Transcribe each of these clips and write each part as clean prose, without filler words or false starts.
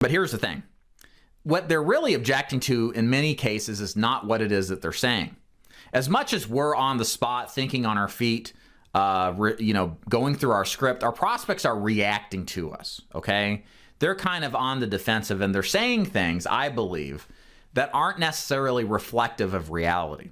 But here's the thing. What they're really objecting to in many cases is not what it is that they're saying. As much as we're on the spot, thinking on our feet, going through our script, our prospects are reacting to us, okay? They're kind of on the defensive, and they're saying things, I believe, that aren't necessarily reflective of reality.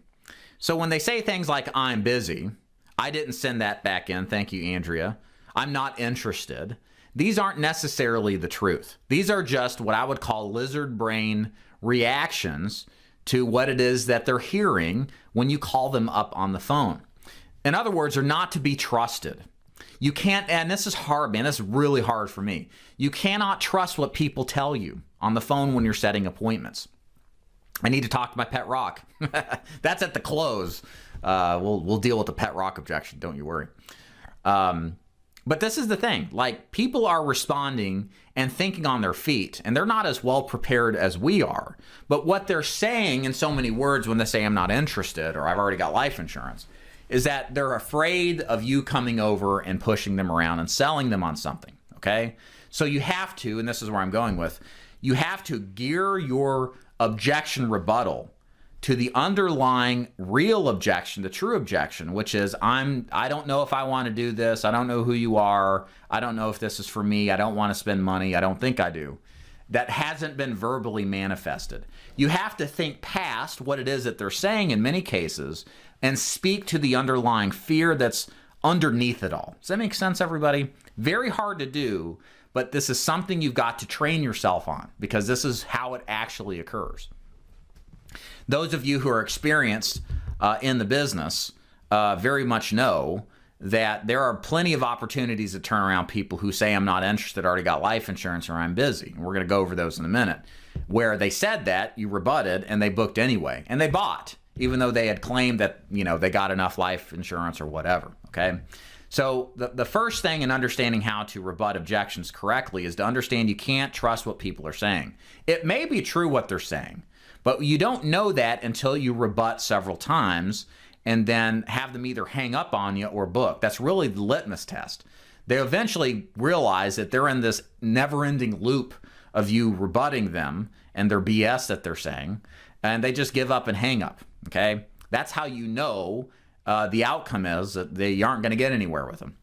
So when they say things like, I'm busy, I didn't send that back in, thank you, Andrea, I'm not interested, these aren't necessarily the truth. These are just what I would call lizard brain reactions to what it is that they're hearing when you call them up on the phone. In other words, they're not to be trusted. You can't, and this is hard, man, this is really hard for me. You cannot trust what people tell you on the phone when you're setting appointments. I need to talk to my pet rock. That's at the close. We'll deal with the pet rock objection, don't you worry. But this is the thing, like, people are responding and thinking on their feet, and they're not as well prepared as we are. But what they're saying in so many words when they say, I'm not interested, or I've already got life insurance, is that they're afraid of you coming over and pushing them around and selling them on something, okay? So you have to, and this is where I'm going with, you have to gear your objection rebuttal to the underlying real objection, the true objection, which is, I don't know if I want to do this. I don't know who you are. I don't know if this is for me. I don't want to spend money. I don't think I do. That hasn't been verbally manifested. You have to think past what it is that they're saying in many cases and speak to the underlying fear that's underneath it all. Does that make sense, everybody? Very hard to do, but this is something you've got to train yourself on, because this is how it actually occurs. Those of you who are experienced in the business very much know that there are plenty of opportunities to turn around people who say, I'm not interested, already got life insurance, or I'm busy. And we're going to go over those in a minute. Where they said that, you rebutted, and they booked anyway. And they bought, even though they had claimed that, they got enough life insurance or whatever, okay? So the first thing in understanding how to rebut objections correctly is to understand you can't trust what people are saying. It may be true what they're saying, but you don't know that until you rebut several times and then have them either hang up on you or book. That's really the litmus test. They eventually realize that they're in this never-ending loop of you rebutting them and their BS that they're saying, and they just give up and hang up, okay? That's how you know the outcome is that they aren't going to get anywhere with them.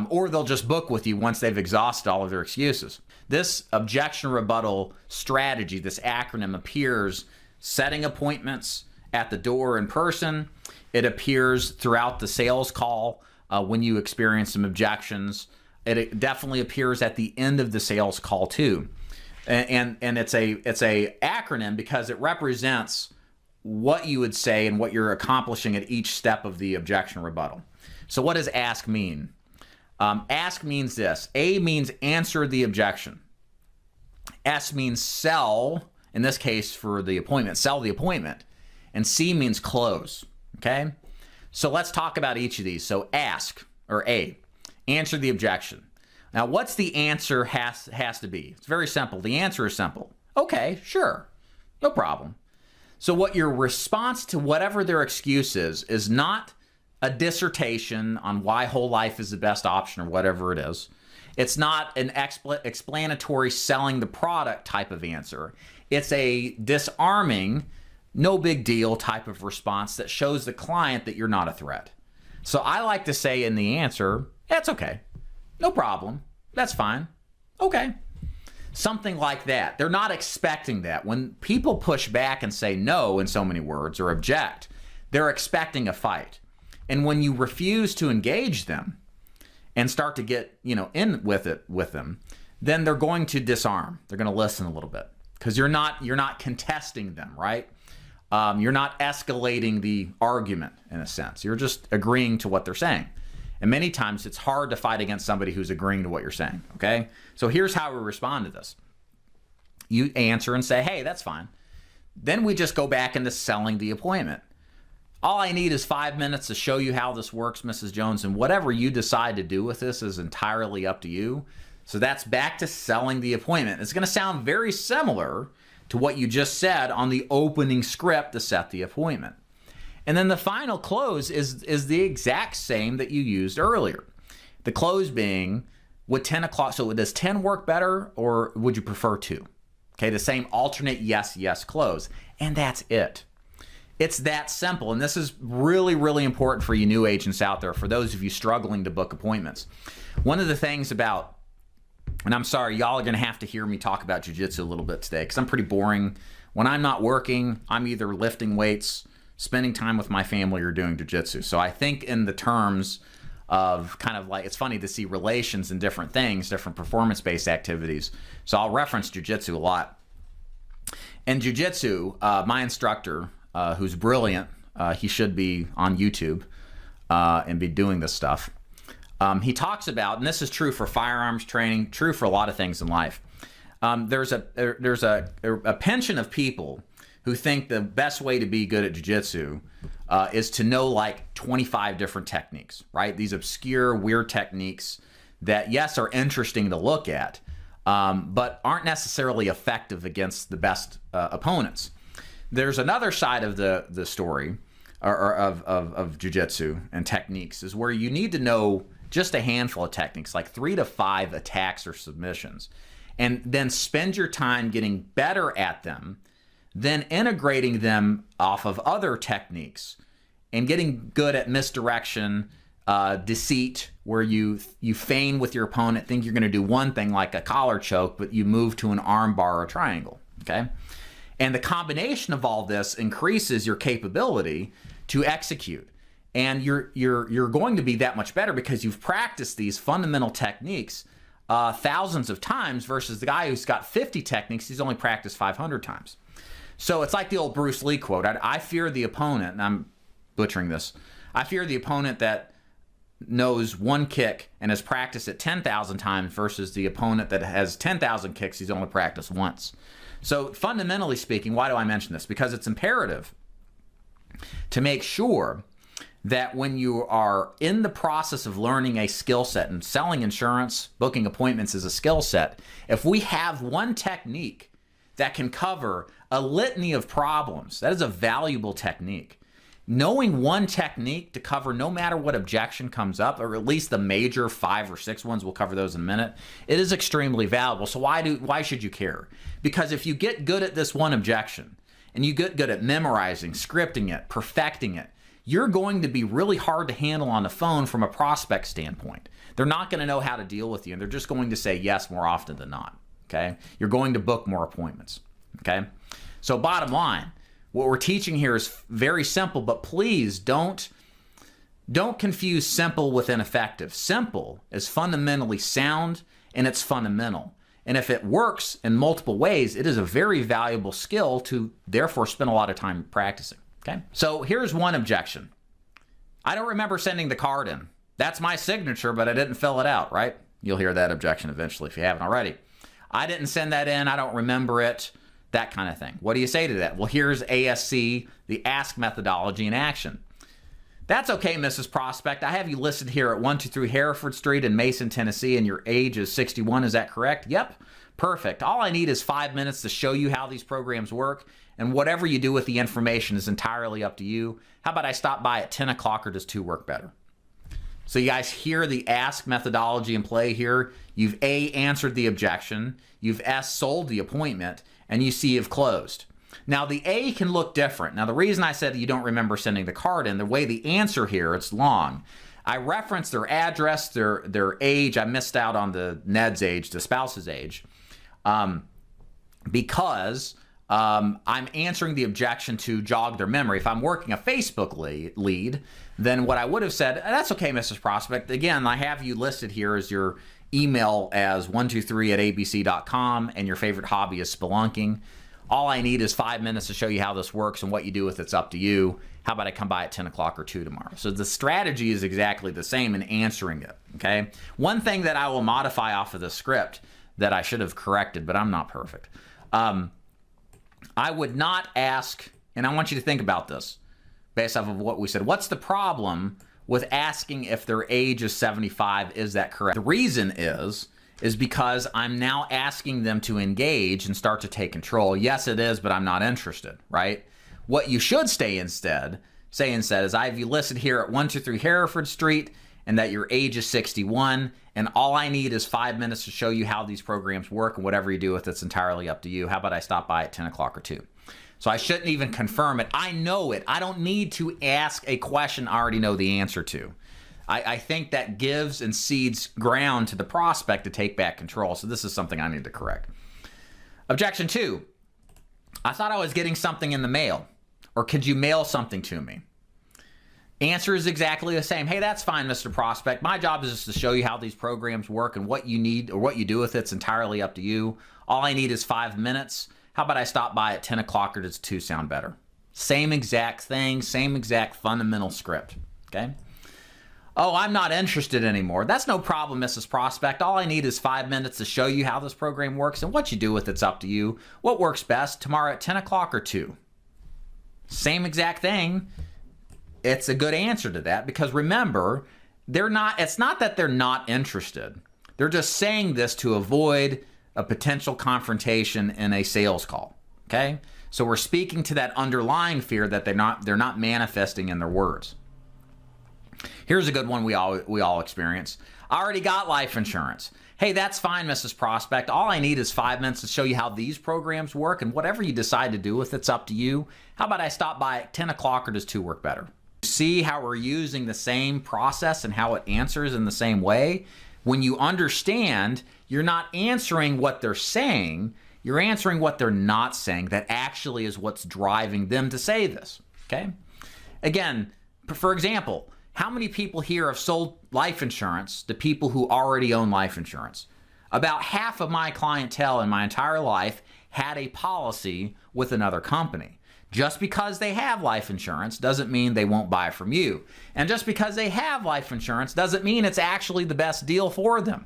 Or they'll just book with you once they've exhausted all of their excuses. This objection rebuttal strategy, this acronym, appears setting appointments at the door in person. It appears throughout the sales call when you experience some objections. It definitely appears at the end of the sales call too. And it's a acronym because it represents what you would say and what you're accomplishing at each step of the objection rebuttal. So what does ask mean? Ask means this. A means answer the objection. S means sell, in this case for the appointment, sell the appointment. And C means close, okay? So let's talk about each of these. So ask, or A, answer the objection. Now what's the answer has to be? It's very simple. The answer is simple. Okay, sure, no problem. So what your response to whatever their excuse is not a dissertation on why whole life is the best option or whatever it is. It's not an explanatory selling the product type of answer. It's a disarming, no big deal type of response that shows the client that you're not a threat. So I like to say in the answer, that's okay, no problem, that's fine, okay. Something like that. They're not expecting that. When people push back and say no in so many words or object, they're expecting a fight. And when you refuse to engage them and start to get, in with them, then they're going to disarm. They're going to listen a little bit because you're not contesting them, right? You're not escalating the argument in a sense. You're just agreeing to what they're saying. And many times it's hard to fight against somebody who's agreeing to what you're saying, okay? So here's how we respond to this. You answer and say, hey, that's fine. Then we just go back into selling the appointment. All I need is 5 minutes to show you how this works, Mrs. Jones, and whatever you decide to do with this is entirely up to you. So that's back to selling the appointment. It's going to sound very similar to what you just said on the opening script to set the appointment. And then the final close is the exact same that you used earlier. The close being, would 10 o'clock, so does 10 work better or would you prefer 2? Okay, the same alternate yes, yes, close. And that's it. It's that simple. And this is really, really important for you new agents out there, for those of you struggling to book appointments. One of the things about, and I'm sorry, y'all are going to have to hear me talk about jiu-jitsu a little bit today because I'm pretty boring. When I'm not working, I'm either lifting weights, spending time with my family, or doing jiu-jitsu. So I think in the terms of kind of like, it's funny to see relations in different things, different performance-based activities. So I'll reference jiu-jitsu a lot. In jiu-jitsu, my instructor, who's brilliant, he should be on YouTube and be doing this stuff. He talks about, and this is true for firearms training, true for a lot of things in life. There's a penchant of people who think the best way to be good at jiu-jitsu is to know like 25 different techniques, right? These obscure, weird techniques that, yes, are interesting to look at, but aren't necessarily effective against the best opponents. There's another side of the story or of jiu-jitsu and techniques is where you need to know just a handful of techniques, like 3 to 5 attacks or submissions, and then spend your time getting better at them, then integrating them off of other techniques and getting good at misdirection, deceit, where you feign with your opponent, think you're going to do one thing like a collar choke, but you move to an arm bar or triangle, okay? And the combination of all this increases your capability to execute. And you're going to be that much better because you've practiced these fundamental techniques thousands of times versus the guy who's got 50 techniques, he's only practiced 500 times. So it's like the old Bruce Lee quote, I fear the opponent, and I'm butchering this, I fear the opponent that knows one kick and has practiced it 10,000 times versus the opponent that has 10,000 kicks he's only practiced once. So fundamentally speaking, why do I mention this? Because it's imperative to make sure that when you are in the process of learning a skill set, and selling insurance, booking appointments is a skill set, if we have one technique that can cover a litany of problems, that is a valuable technique. Knowing one technique to cover no matter what objection comes up, or at least the major 5 or 6 ones, we'll cover those in a minute, it is extremely valuable. So why should you care? Because if you get good at this one objection, and you get good at memorizing, scripting it, perfecting it, you're going to be really hard to handle on the phone from a prospect standpoint. They're not going to know how to deal with you, and they're just going to say yes more often than not, okay? You're going to book more appointments, okay? So bottom line, what we're teaching here is very simple, but please don't confuse simple with ineffective. Simple is fundamentally sound, and it's fundamental. And if it works in multiple ways, it is a very valuable skill to therefore spend a lot of time practicing. Okay, so here's one objection. I don't remember sending the card in. That's my signature, but I didn't fill it out, right? You'll hear that objection eventually if you haven't already. I didn't send that in. I don't remember it. That kind of thing. What do you say to that? Well, here's ASC, the ask methodology in action. That's okay, Mrs. Prospect. I have you listed here at 123 Hereford Street in Mason, Tennessee, and your age is 61. Is that correct? Yep. Perfect. All I need is 5 minutes to show you how these programs work, and whatever you do with the information is entirely up to you. How about I stop by at 10 o'clock, or does 2 work better? So you guys hear the ask methodology in play here. You've A, answered the objection. You've S, sold the appointment, and you C, have closed. Now the A can look different. Now the reason I said you don't remember sending the card in, the way the answer here, it's long. I referenced their address, their age. I missed out on the Ned's age, the spouse's age, because I'm answering the objection to jog their memory. If I'm working a Facebook lead, then what I would have said, that's okay, Mrs. Prospect. Again, I have you listed here as your email as 123@abc.com, and your favorite hobby is spelunking. All I need is 5 minutes to show you how this works, and what you do with it's up to you. How about I come by at 10 o'clock or 2 tomorrow? So the strategy is exactly the same in answering it, okay? One thing that I will modify off of the script that I should have corrected, but I'm not perfect. I would not ask, and I want you to think about this based off of what we said. What's the problem with asking if their age is 75? Is that correct? The reason is because I'm now asking them to engage and start to take control. Yes, it is, but I'm not interested, right? What you should say instead is I have you listed here at 123 Hereford Street, and that your age is 61, and all I need is 5 minutes to show you how these programs work, and whatever you do with it's entirely up to you. How about I stop by at 10 o'clock or 2? So I shouldn't even confirm it. I know it. I don't need to ask a question I already know the answer to. I think that gives and cedes ground to the prospect to take back control. So this is something I need to correct. Objection 2. I thought I was getting something in the mail. Or could you mail something to me? Answer is exactly the same. Hey, that's fine, Mr. Prospect. My job is just to show you how these programs work, and what you need or what you do with it's entirely up to you. All I need is 5 minutes. How about I stop by at 10 o'clock, or does 2 sound better? Same exact thing, same exact fundamental script, okay? Oh, I'm not interested anymore. That's no problem, Mrs. Prospect. All I need is 5 minutes to show you how this program works, and what you do with it's up to you. What works best, tomorrow at 10 o'clock or 2? Same exact thing. It's a good answer to that, because remember, it's not that they're not interested. They're just saying this to avoid a potential confrontation in a sales call, okay? So we're speaking to that underlying fear that they're not manifesting in their words. Here's a good one we all experience. I already got life insurance. Hey, that's fine, Mrs. Prospect. All I need is 5 minutes to show you how these programs work, and whatever you decide to do with it's up to you. How about I stop by at 10 o'clock, or does 2 work better? See how we're using the same process and how it answers in the same way? When you understand, you're not answering what they're saying, you're answering what they're not saying. That actually is what's driving them to say this, okay? Again, for example, how many people here have sold life insurance to people who already own life insurance? About half of my clientele in my entire life had a policy with another company. Just because they have life insurance doesn't mean they won't buy from you. And just because they have life insurance doesn't mean it's actually the best deal for them.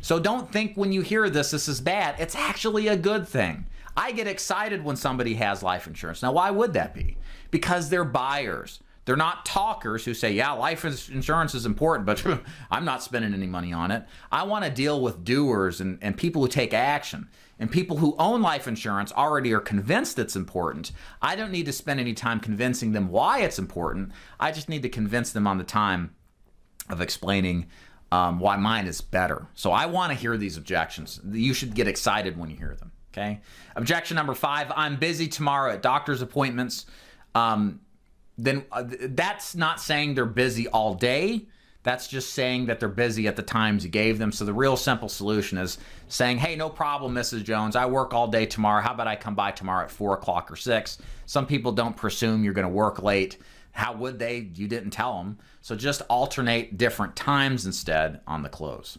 So don't think when you hear this is bad. It's actually a good thing. I get excited when somebody has life insurance. Now, why would that be? Because they're buyers. They're not talkers who say, yeah, life insurance is important, but I'm not spending any money on it. I want to deal with doers and people who take action. And people who own life insurance already are convinced it's important. I don't need to spend any time convincing them why it's important. I just need to convince them on the time of explaining why mine is better. So I want to hear these objections. You should get excited when you hear them, okay? Objection number 5, I'm busy tomorrow at doctor's appointments. Then that's not saying they're busy all day. That's just saying that they're busy at the times you gave them. So the real simple solution is saying, hey, no problem, Mrs. Jones. I work all day tomorrow. How about I come by tomorrow at 4 o'clock or 6? Some people don't presume you're going to work late. How would they? You didn't tell them. So just alternate different times instead on the close.